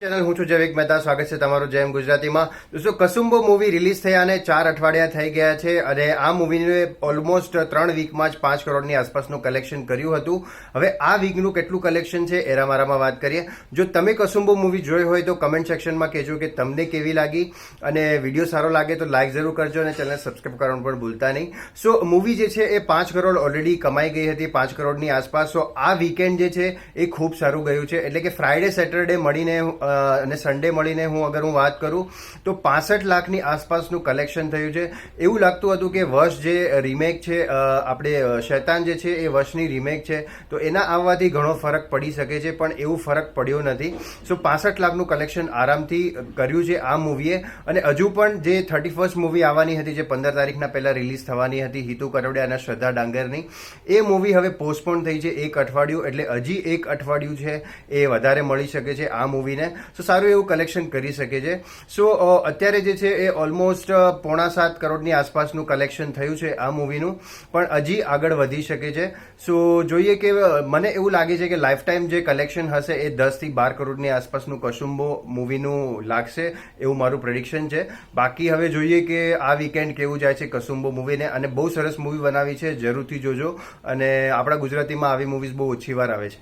Channel હું છું જયવેક મહેતા. સ્વાગત છે તમારું જેમ ગુજરાતીમાં. દોસ્તો, કસુંબો મૂવી રિલીઝ થયાને 4 અઠવાડિયા થઈ ગયા છે અને આ મૂવીને ઓલમોસ્ટ 3 વીકમાં જ 5 કરોડની આસપાસનું કલેક્શન કર્યું હતું. હવે આ વીકનું કેટલું કલેક્શન છે એ મારામાં વાત કરીએ. જો તમે કસુંબો મૂવી જોઈ હોય તો કમેન્ટ સેક્શનમાં કહેજો કે તમને કેવી લાગી, અને વિડીયો સારો લાગે તો લાઇક જરૂર કરજો અને ચેનલ સબસ્ક્રાઈબ કરવાનું પણ ભૂલતા નહીં. સો મૂવી જે છે એ 5 કરોડ ઓલરેડી કમાઈ ગઈ હતી, 5 કરોડની આસપાસ. સો આ વીકેન્ડ જે છે એ ખૂબ સારું ગયું છે. એટલે કે ફ્રાઈડે સેટરડે મળીને અને સન્ડે મળીને અગર હું વાત કરું તો 65 લાખની આસપાસનું કલેક્શન થયું છે. એવું લાગતું હતું કે વશ જે રીમેક છે, આપણે શૈતાન જે છે એ વશની રીમેક છે, તો એના આવવાથી ઘણો ફરક પડી શકે છે, પણ એવું ફરક પડ્યો નથી. સો 65 લાખનું કલેક્શન આરામથી કર્યું છે આ મૂવીએ. અને હજુ પણ જે 31st મૂવી આવવાની હતી, જે 15 તારીખના પહેલા રિલીઝ થવાની હતી, હિતુ કરોડિયા અને શ્રદ્ધા ડાંગરની, એ મૂવી હવે પોસ્ટપોન થઈ છે 1 અઠવાડિયું. એટલે હજી 1 અઠવાડિયું છે એ વધારે મળી શકે છે આ મૂવીને. સો સારું એવું કલેક્શન કરી શકે છે. સો અત્યારે જે છે એ ઓલમોસ્ટ 6.5 કરોડની આસપાસનું કલેક્શન થયું છે આ મૂવીનું, પણ હજી આગળ વધી શકે છે. સો જોઈએ કે મને એવું લાગે છે કે લાઈફ ટાઈમ જે કલેક્શન હશે એ 10 થી 12 કરોડની આસપાસનું કસુંબો મૂવીનું લાગશે, એવું મારું પ્રેડિક્શન છે. બાકી હવે જોઈએ કે આ વીકેન્ડ કેવું જાય છે કસુંબો મૂવીને. અને બહુ સરસ મૂવી બનાવી છે, જરૂરથી જોજો. અને આપણા ગુજરાતીમાં આવી મૂવીઝ બહુ ઓછી વાર આવે છે.